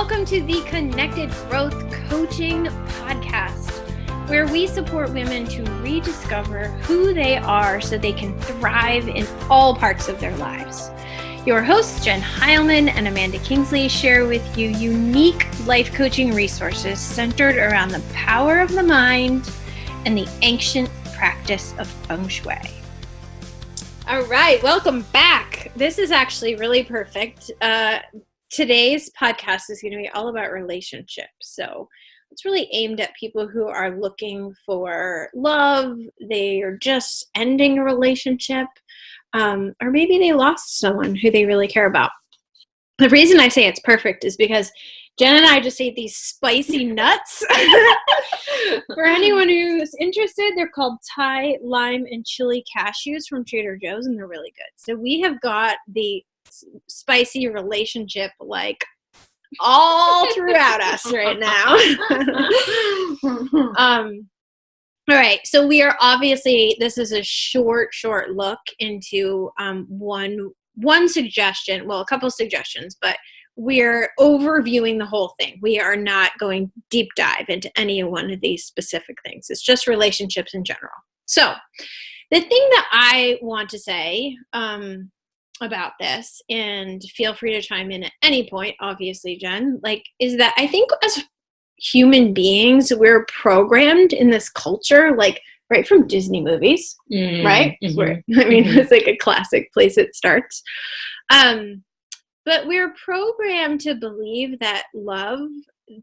Welcome to the Connected Growth Coaching Podcast, where we support women to rediscover who they are so they can thrive in all parts of their lives. Your hosts, Jen Heilman and Amanda Kingsley, share with you unique life coaching resources centered around the power of the mind and the ancient practice of feng shui. All right, welcome back. This is actually really perfect. Today's podcast is going to be all about relationships. So it's really aimed at people who are looking for love. They are just ending a relationship, or maybe they lost someone who they really care about. The reason I say it's perfect is because Jen and I just ate these spicy nuts. For anyone who's interested, they're called Thai lime and chili cashews from Trader Joe's, and they're really good. So we have got the spicy relationship like all throughout us right now. All right, so we are obviously, this is a short look into one suggestion, well, a couple suggestions, but we're overviewing the whole thing. We are not going deep dive into any one of these specific things. It's just relationships in general. So the thing that I want to say about this, and feel free to chime in at any point, obviously, Jen, is that I think as human beings, we're programmed in this culture, right from Disney movies, right? Mm-hmm. Where, it's like a classic place it starts. But we're programmed to believe that love,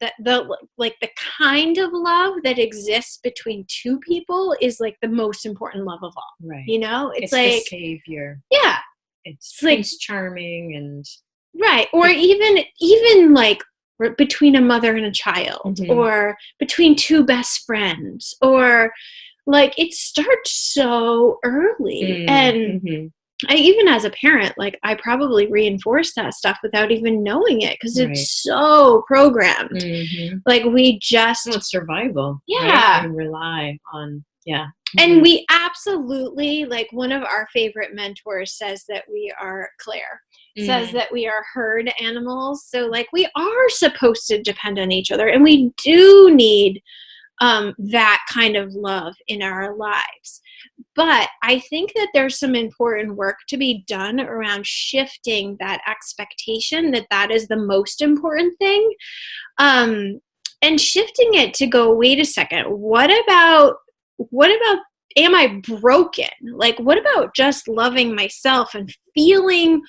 that the kind of love that exists between two people is like the most important love of all. Right. You know, it's like the savior. Yeah. It's Prince Charming and right. Or even like between a mother and a child, or between two best friends, or like it starts so early. And I, even as a parent, I probably reinforce that stuff without even knowing it, because it's so programmed. We just survival. Yeah. Right? And rely on And we absolutely, one of our favorite mentors says that we are Claire, says that we are herd animals. So we are supposed to depend on each other, and we do need that kind of love in our lives. But I think that there's some important work to be done around shifting that expectation that is the most important thing. And shifting it to go, wait a second, what about am I broken? What about just loving myself and feeling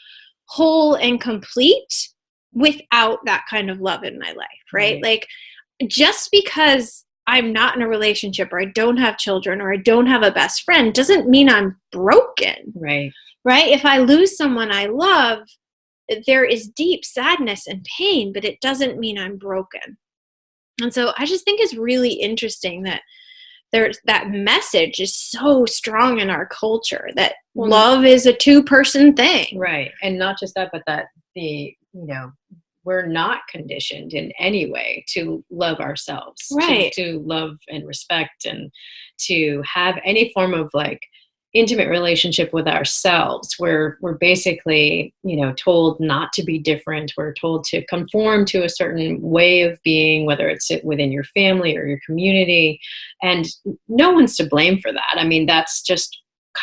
whole and complete without that kind of love in my life, right? Just because I'm not in a relationship, or I don't have children, or I don't have a best friend, doesn't mean I'm broken. Right. Right? If I lose someone I love, there is deep sadness and pain, but it doesn't mean I'm broken. And so I just think it's really interesting that that message is so strong in our culture, that love is a two-person thing. Right. And not just that, but that we're not conditioned in any way to love ourselves, right? To love and respect, and to have any form of intimate relationship with ourselves. We're basically, told not to be different. We're told to conform to a certain way of being, whether it's within your family or your community. And no one's to blame for that. I mean, that's just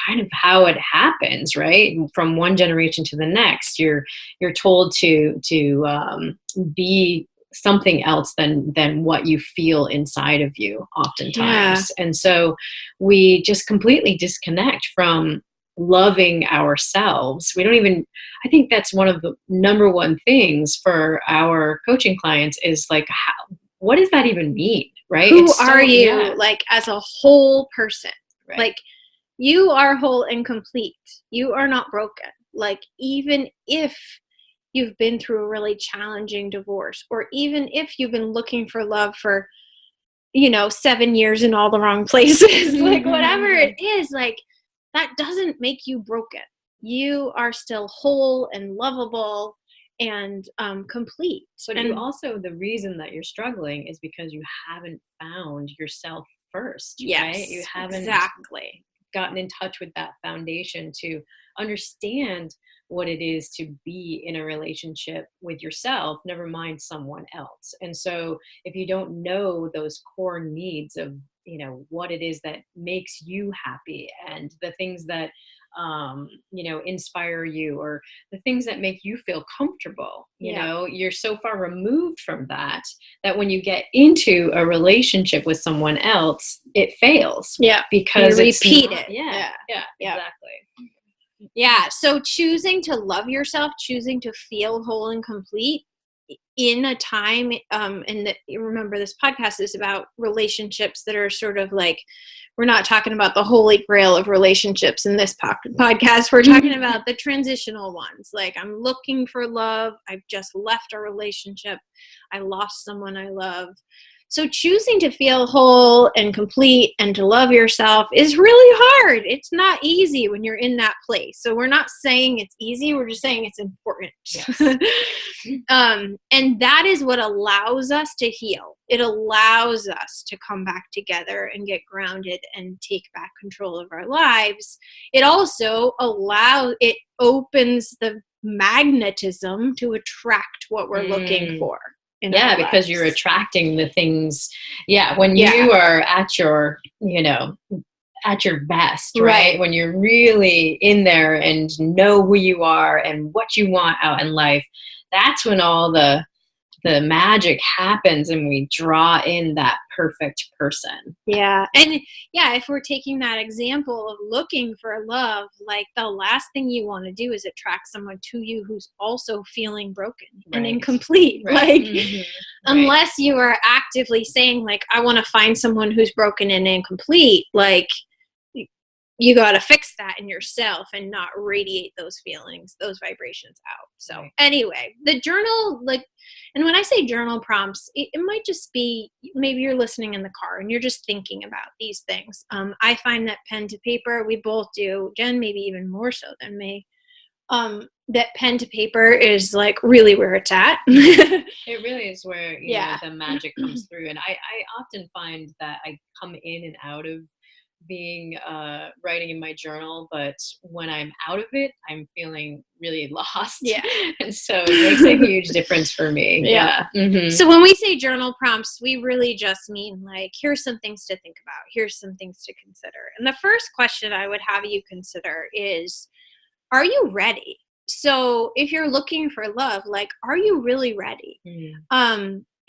kind of how it happens, right? From one generation to the next, you're told to be something else than what you feel inside of you oftentimes. Yeah. And so we just completely disconnect from loving ourselves. I think that's one of the number one things for our coaching clients is what does that even mean, right? Who are you, as a whole person? Right. You are whole and complete. You are not broken. Even if you've been through a really challenging divorce, or even if you've been looking for love for, 7 years in all the wrong places, whatever it is, that doesn't make you broken. You are still whole and lovable and complete. But you also, the reason that you're struggling is because you haven't found yourself first. Yes, right? You haven't exactly. gotten in touch with that foundation to understand what it is to be in a relationship with yourself, never mind someone else. And so if you don't know those core needs of, what it is that makes you happy and the things that, inspire you, or the things that make you feel comfortable, you're so far removed from that when you get into a relationship with someone else, it fails. Yeah. Because you repeat it. Yeah, exactly. Yeah. So choosing to love yourself, choosing to feel whole and complete in a time, you remember this podcast is about relationships that are sort of like, we're not talking about the holy grail of relationships in this podcast. We're talking about the transitional ones. Like, I'm looking for love. I've just left a relationship. I lost someone I love. So choosing to feel whole and complete and to love yourself is really hard. It's not easy when you're in that place. So we're not saying it's easy. We're just saying it's important. Yes. And that is what allows us to heal. It allows us to come back together and get grounded and take back control of our lives. It also opens the magnetism to attract what we're looking for. Yeah, because you're attracting the things. Yeah, when you are at your, at your best, right? When you're really in there and know who you are and what you want out in life, that's when all the magic happens and we draw in that perfect person. Yeah. And if we're taking that example of looking for love, like the last thing you want to do is attract someone to you who's also feeling broken and incomplete. Right. Like, unless you are actively saying like, I want to find someone who's broken and incomplete, like, you got to fix that in yourself and not radiate those feelings, those vibrations out. So anyway, the journal, like, and when I say journal prompts, it might just be, maybe you're listening in the car and you're just thinking about these things. I find that pen to paper, we both do, Jen, maybe even more so than me, that pen to paper is like really where it's at. It really is where, the magic comes through. And I often find that I come in and out of being writing in my journal, but when I'm out of it, I'm feeling really lost. And so it makes a huge difference for me. So when we say journal prompts, we really just mean like, here's some things to think about, here's some things to consider. And the first question I would have you consider is, are you ready? So if you're looking for love, like, are you really ready?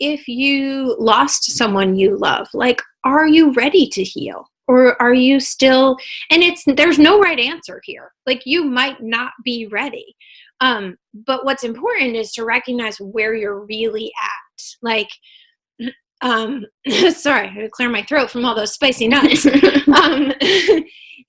If you lost someone you love, like, are you ready to heal? Or are you still, and there's no right answer here. Like, you might not be ready. But what's important is to recognize where you're really at. Like, sorry, I had to clear my throat from all those spicy nuts.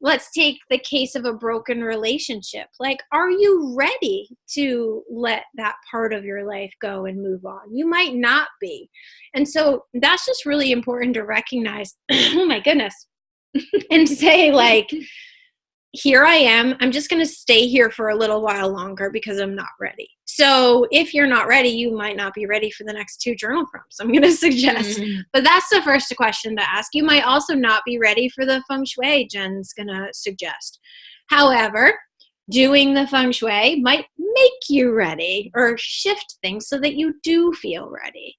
Let's take the case of a broken relationship. Like, are you ready to let that part of your life go and move on? You might not be. And so that's just really important to recognize, oh my goodness, and say like, here I am. I'm just going to stay here for a little while longer because I'm not ready. So if you're not ready, you might not be ready for the next 2 journal prompts I'm going to suggest. But that's the first question to ask. You might also not be ready for the feng shui Jen's going to suggest. However, doing the feng shui might make you ready or shift things so that you do feel ready.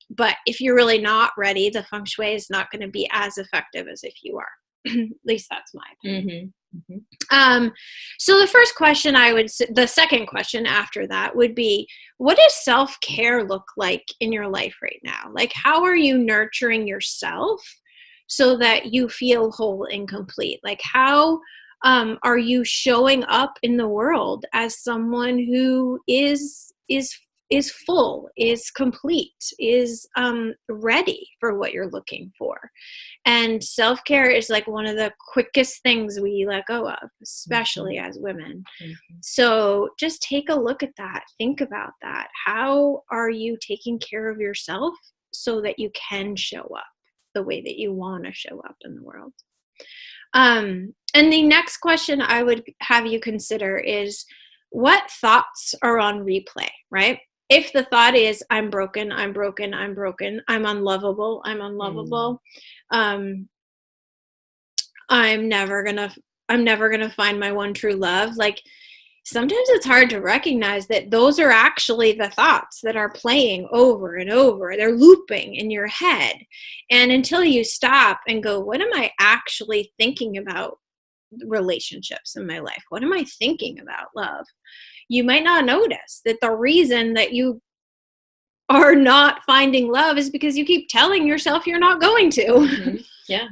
But if you're really not ready, the feng shui is not going to be as effective as if you are. At least that's my opinion. So the first question the second question after that would be, what does self-care look like in your life right now? Like, how are you nurturing yourself so that you feel whole and complete? Like, how are you showing up in the world as someone who is full, is complete, is ready for what you're looking for? And self-care is like one of the quickest things we let go of, especially as women. So just take a look at that. Think about that. How are you taking care of yourself so that you can show up the way that you want to show up in the world? And the next question I would have you consider is, what thoughts are on replay, right? If the thought is, I'm broken, I'm broken, I'm broken, I'm unlovable, I'm never gonna find my one true love. Like, sometimes it's hard to recognize that those are actually the thoughts that are playing over and over. They're looping in your head. And until you stop and go, what am I actually thinking about relationships in my life? What am I thinking about love? You might not notice that the reason that you are not finding love is because you keep telling yourself you're not going to. Mm-hmm. Yeah.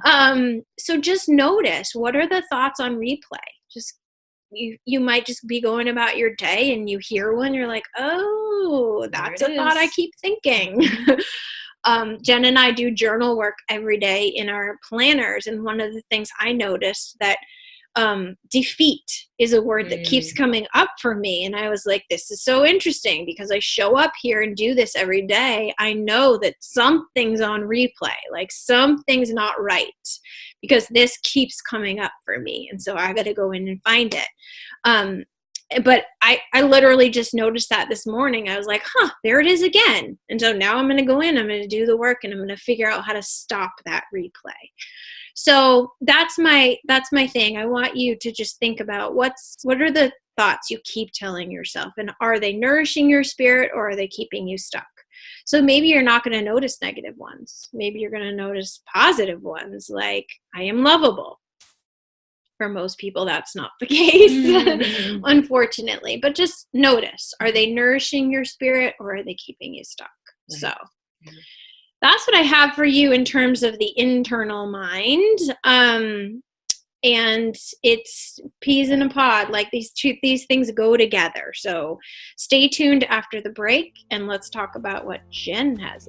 So just notice, what are the thoughts on replay? Just you might just be going about your day and you hear one, you're like, oh, that's a thought I keep thinking. Jen and I do journal work every day in our planners, and one of the things I noticed that defeat is a word that keeps coming up for me. And I was like, this is so interesting, because I show up here and do this every day. I know that something's on replay, like something's not right, because this keeps coming up for me. And so I got to go in and find it. But I literally just noticed that this morning. I was like, there it is again. And so now I'm going to go in, I'm going to do the work, and I'm going to figure out how to stop that replay. So that's my thing. I want you to just think about what are the thoughts you keep telling yourself, and are they nourishing your spirit, or are they keeping you stuck? So maybe you're not going to notice negative ones. Maybe you're going to notice positive ones, like, I am lovable. For most people, that's not the case, unfortunately. But just notice, are they nourishing your spirit, or are they keeping you stuck? Right. So that's what I have for you in terms of the internal mind. And it's peas in a pod. Like, these things go together. So stay tuned after the break, and let's talk about what Jen has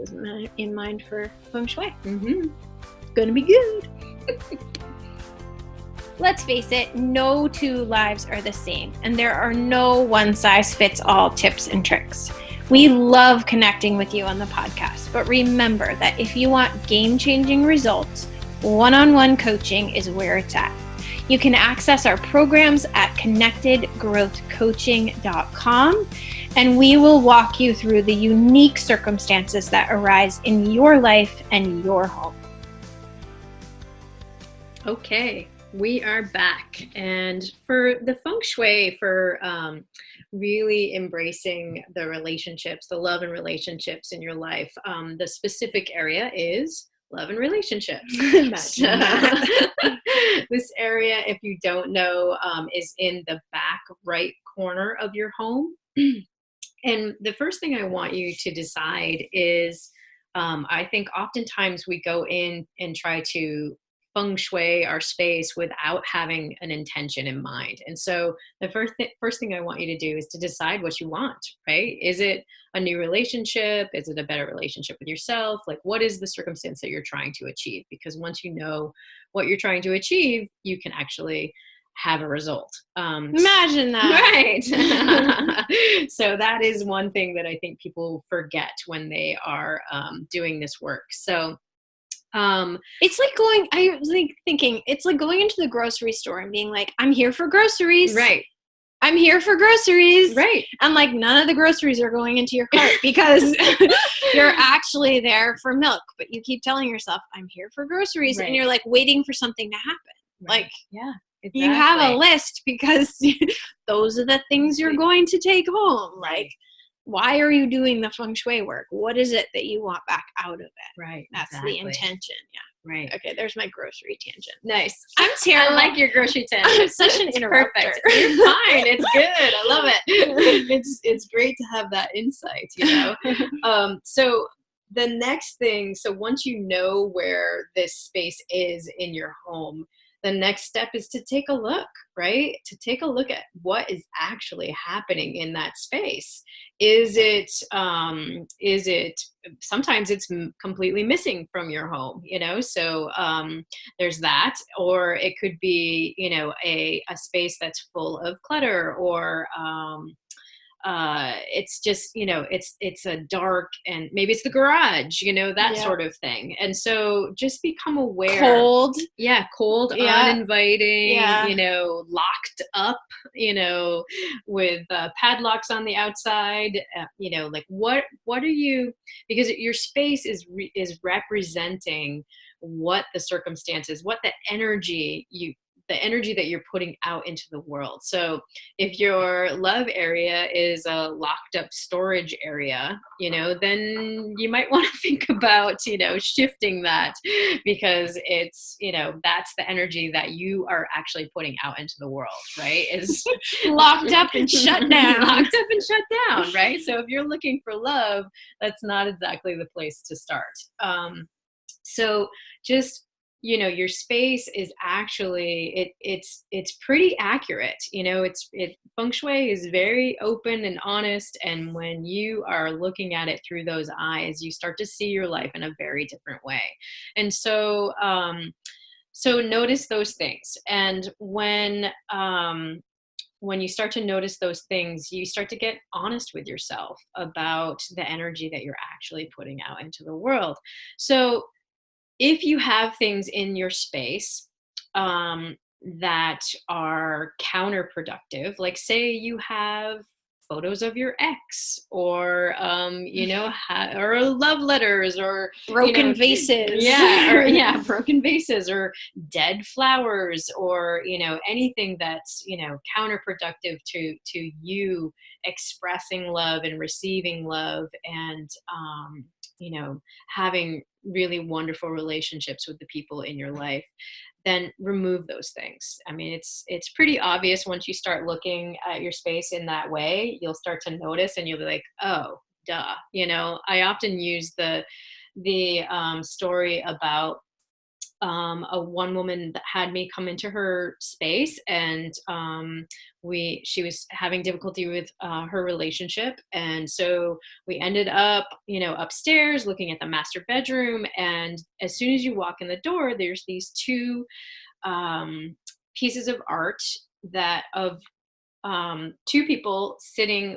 in mind for feng shui. It's gonna be good. Let's face it, no two lives are the same, and there are no one-size-fits-all tips and tricks. We love connecting with you on the podcast, but remember that if you want game-changing results, one-on-one coaching is where it's at. You can access our programs at connectedgrowthcoaching.com, and we will walk you through the unique circumstances that arise in your life and your home. Okay. We are back, and for the feng shui, for really embracing the relationships, the love and relationships in your life, the specific area is love and relationships. This area, if you don't know, is in the back right corner of your home. And the first thing I want you to decide is, I think oftentimes we go in and try to feng shui our space without having an intention in mind. And so the first thing I want you to do is to decide what you want, right? Is it a new relationship? Is it a better relationship with yourself? Like, what is the circumstance that you're trying to achieve? Because once you know what you're trying to achieve, you can actually have a result. Imagine that. Right. So that is one thing that I think people forget when they are doing this work. So it's like I was like thinking, it's like going into the grocery store and being like, I'm here for groceries. Right. I'm here for groceries. Right. And like, none of the groceries are going into your cart because you're actually there for milk, but you keep telling yourself, I'm here for groceries. Right. And you're like waiting for something to happen. Right. Like, yeah, exactly. You have a list because those are the things you're going to take home. Like, why are you doing the feng shui work? What is it that you want back out of it? Right. That's the intention. Yeah. Right. Okay, there's my grocery tangent. Nice. I'm terrible. I like your grocery tangent. I'm such an interrupter. Perfect. You're fine. It's good. I love it. It's great to have that insight, you know. So the next thing, so once you know where this space is in your home, the next step is to take a look, right? To take a look at what is actually happening in that space. Is it sometimes it's completely missing from your home, you know? So there's that, or it could be, you know, a space that's full of clutter, or it's just, you know, it's a dark, and maybe it's the garage, you know, that sort of thing. And so just become aware. Cold, uninviting, you know, locked up, you know, with padlocks on the outside, you know, like what are you, because your space is representing what the circumstances, what the energy that you're putting out into the world. So if your love area is a locked up storage area, then you might want to think about, shifting that, because it's, that's the energy that you are actually putting out into the world, right? Is locked up and shut down. Locked up and shut down, right? So if you're looking for love, that's not exactly the place to start. So just, your space is actually, it's pretty accurate. Feng shui is very open and honest. And when you are looking at it through those eyes, you start to see your life in a very different way. And so, so notice those things. And when you start to notice those things, you start to get honest with yourself about the energy that you're actually putting out into the world. So if you have things in your space that are counterproductive, like say you have photos of your ex, or or love letters, or broken vases, broken vases, or dead flowers, or anything that's counterproductive to you expressing love and receiving love, and having really wonderful relationships with the people in your life, then remove those things. I mean, it's pretty obvious once you start looking at your space in that way. You'll start to notice, and you'll be like, oh, duh. I often use the story about a one woman that had me come into her space, and she was having difficulty with her relationship, and so we ended up upstairs looking at the master bedroom. And as soon as you walk in the door, there's these two pieces of art that of two people sitting,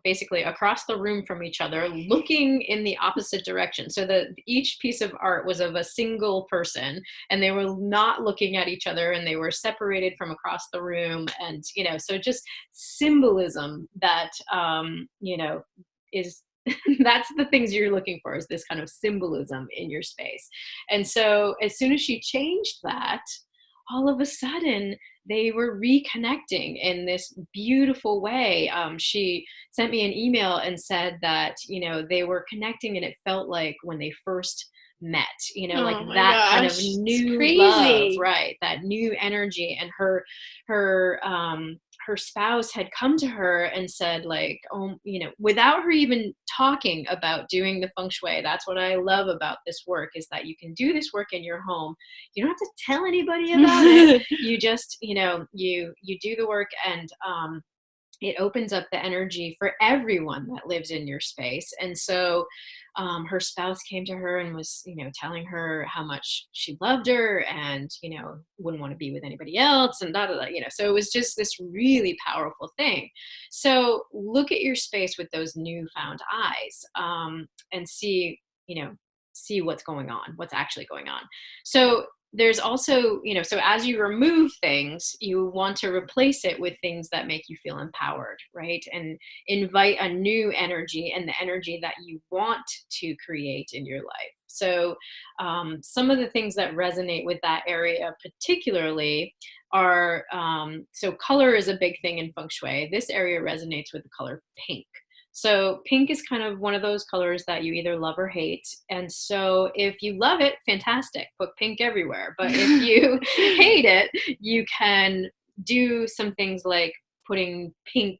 basically across the room from each other, looking in the opposite direction. So each piece of art was of a single person, and they were not looking at each other, and they were separated from across the room. And, so just symbolism that, is that's the things you're looking for, is this kind of symbolism in your space. And so as soon as she changed that, all of a sudden they were reconnecting in this beautiful way. She sent me an email and said that, they were connecting, and it felt like when they first met, like that kind of new love, right? That new energy. And her spouse had come to her and said, like, oh, without her even talking about doing the feng shui. That's what I love about this work, is that you can do this work in your home. You don't have to tell anybody about it. You just, you do the work, and it opens up the energy for everyone that lives in your space. And so her spouse came to her and was, telling her how much she loved her, and, wouldn't want to be with anybody else, and so it was just this really powerful thing. So look at your space with those newfound eyes, and see what's going on, what's actually going on. So there's also, so as you remove things, you want to replace it with things that make you feel empowered, right? And invite a new energy, and the energy that you want to create in your life. So some of the things that resonate with that area particularly are, so color is a big thing in feng shui. This area resonates with the color pink. So pink is kind of one of those colors that you either love or hate. And so if you love it, fantastic, put pink everywhere. But if you hate it, you can do some things like putting pink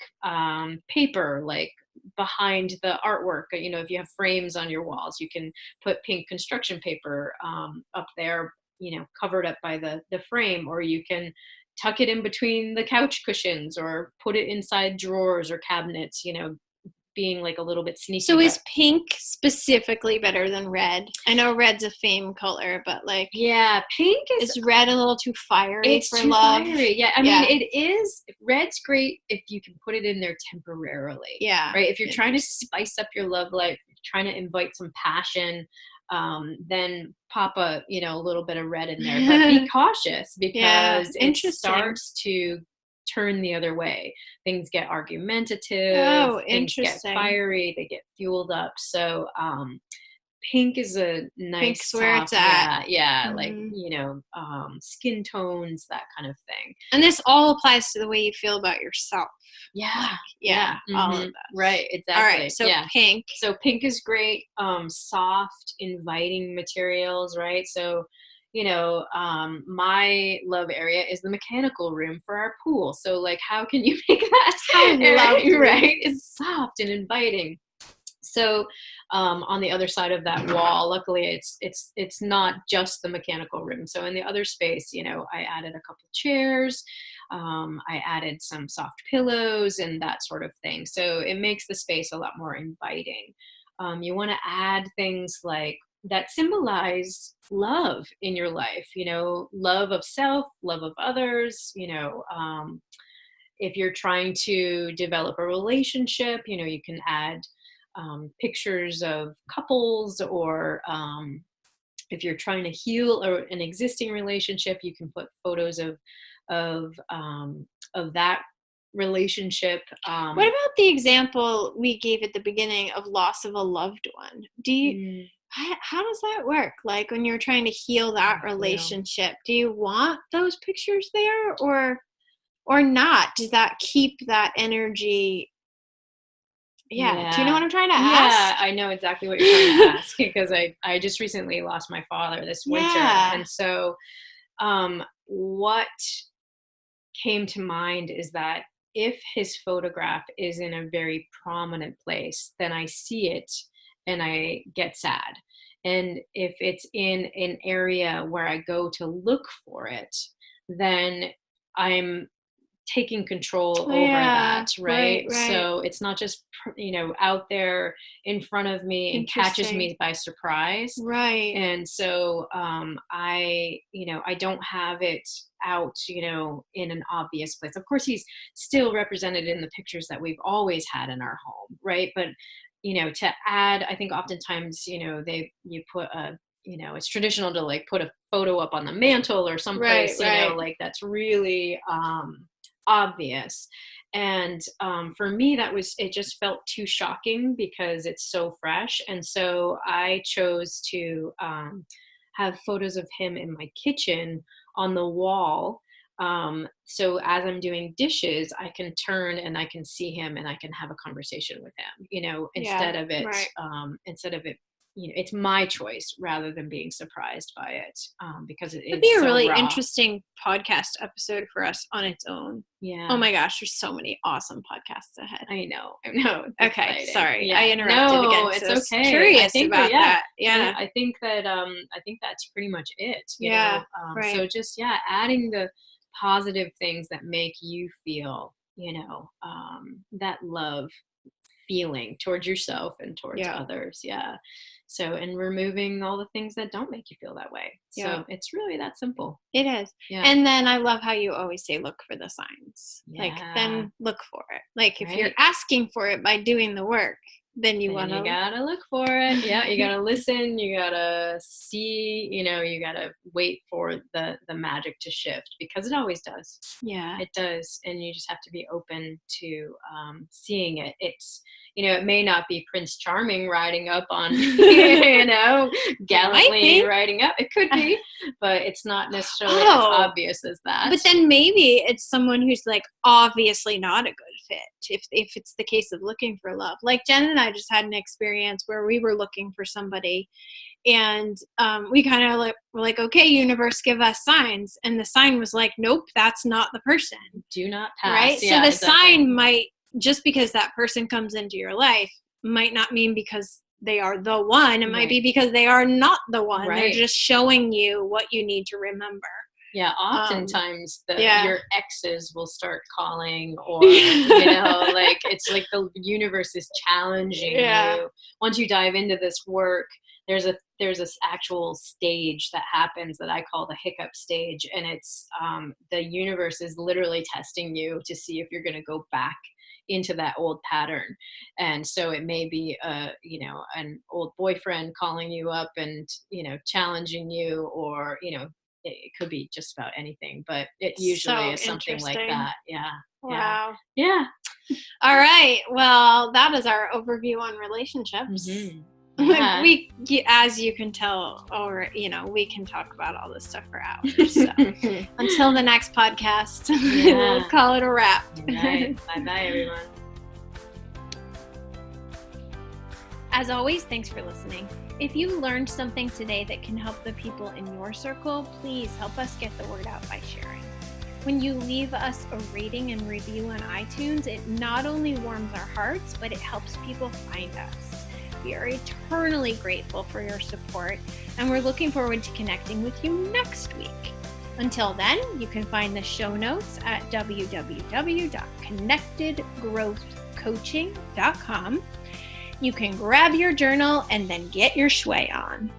paper, like behind the artwork. If you have frames on your walls, you can put pink construction paper up there, covered up by the frame, or you can tuck it in between the couch cushions, or put it inside drawers or cabinets, being like a little bit sneaky. So is pink specifically better than red? I know red's a fame color, but like, yeah, pink is red a little too fiery it's for too love? Fiery. Yeah, I mean, it is. Red's great if you can put it in there temporarily. Yeah, right. If you're trying to spice up your love life, trying to invite some passion, then pop a little bit of red in there. But be cautious, because it starts to turn the other way. Things get argumentative. Things get fiery. They get fueled up. So pink is a nice, Pink's where it's soft, at. like, Mhm. skin tones, that kind of thing. And this all applies to the way you feel about yourself. Yeah. All of Mhm. that. Right, All right, exactly. so Yeah. pink. So pink is great, soft, inviting materials, right? So, my love area is the mechanical room for our pool. So, like, how can you make that How lovely. right? It's soft and inviting. So, on the other side of that wall, luckily it's not just the mechanical room. So in the other space, I added a couple chairs, I added some soft pillows and that sort of thing. So it makes the space a lot more inviting. You want to add things like that symbolize love in your life. Love of self, love of others. If you're trying to develop a relationship, you can add pictures of couples, or if you're trying to heal an existing relationship, you can put photos of that relationship. What about the example we gave at the beginning of loss of a loved one? Mm, How does that work? Like when you're trying to heal that relationship, do you want those pictures there or not? Does that keep that energy? Yeah. Do you know what I'm trying to Yeah, ask? I know exactly what you're trying to ask, because I just recently lost my father this winter. Yeah. And so what came to mind is that if his photograph is in a very prominent place, then I see it and I get sad. And if it's in an area where I go to look for it, then I'm taking control over Yeah. that, right? Right. So it's not just, out there in front of me and catches Interesting. me by surprise. Right. And so I don't have it out, in an obvious place. Of course, he's still represented in the pictures that we've always had in our home, right? But to add, I think oftentimes, you put it's traditional to like put a photo up on the mantle or someplace, Right. like that's really obvious. And for me, it just felt too shocking because it's so fresh. And so I chose to have photos of him in my kitchen on the wall. So as I'm doing dishes, I can turn and I can see him and I can have a conversation with him, Yeah. instead of it, it's my choice rather than being surprised by it, because It'd be it's a so really raw. interesting podcast episode for us on its own. Yeah. Oh my gosh, there's so many awesome podcasts ahead. I know. It's okay, exciting. sorry. Yeah. I interrupted again. No, it's So I was okay. curious about that. Yeah. I think that's pretty much it. Yeah. So Right. just adding the positive things that make you feel, that love feeling towards yourself and towards Yeah. others. Yeah. So, and removing all the things that don't make you feel that way. Yeah. So it's really that simple. It is. Yeah. And then I love how you always say look for the signs. Like Yeah. then look for it. Like if you're Right. asking for it by doing the work, then you want You to gotta look for it. Yeah, you gotta listen. You gotta see. You gotta wait for the magic to shift, because it always does. Yeah. It does, and you just have to be open to seeing it. It may not be Prince Charming riding up on, gallantly riding up. It could be, but it's not necessarily as obvious as that. But then maybe it's someone who's like obviously not a good fit if it's the case of looking for love. Like Jen and I just had an experience where we were looking for somebody, and we kind of were like, okay, universe, give us signs. And the sign was like, nope, that's not the person. Do not pass. Right? Yeah, so the sign might, just because that person comes into your life, might not mean because they are the one. It might be because they are not the one. Right. They're just showing you what you need to remember. Yeah, oftentimes your exes will start calling, or it's like the universe is challenging you. Once you dive into this work, there's this actual stage that happens that I call the hiccup stage, and it's the universe is literally testing you to see if you're going to go back into that old pattern. And so it may be an old boyfriend calling you up and challenging you, or it could be just about anything, but it usually is something like that. Yeah. Wow. Yeah. All right. Well, that is our overview on relationships. Mm-hmm. Yeah. As you can tell, or we can talk about all this stuff for hours. So until the next podcast, we'll call it a wrap. Right. Bye, everyone. As always, thanks for listening. If you learned something today that can help the people in your circle, please help us get the word out by sharing. When you leave us a rating and review on iTunes, it not only warms our hearts, but it helps people find us. We are eternally grateful for your support, and we're looking forward to connecting with you next week. Until then, you can find the show notes at www.connectedgrowthcoaching.com. You can grab your journal and then get your shui on.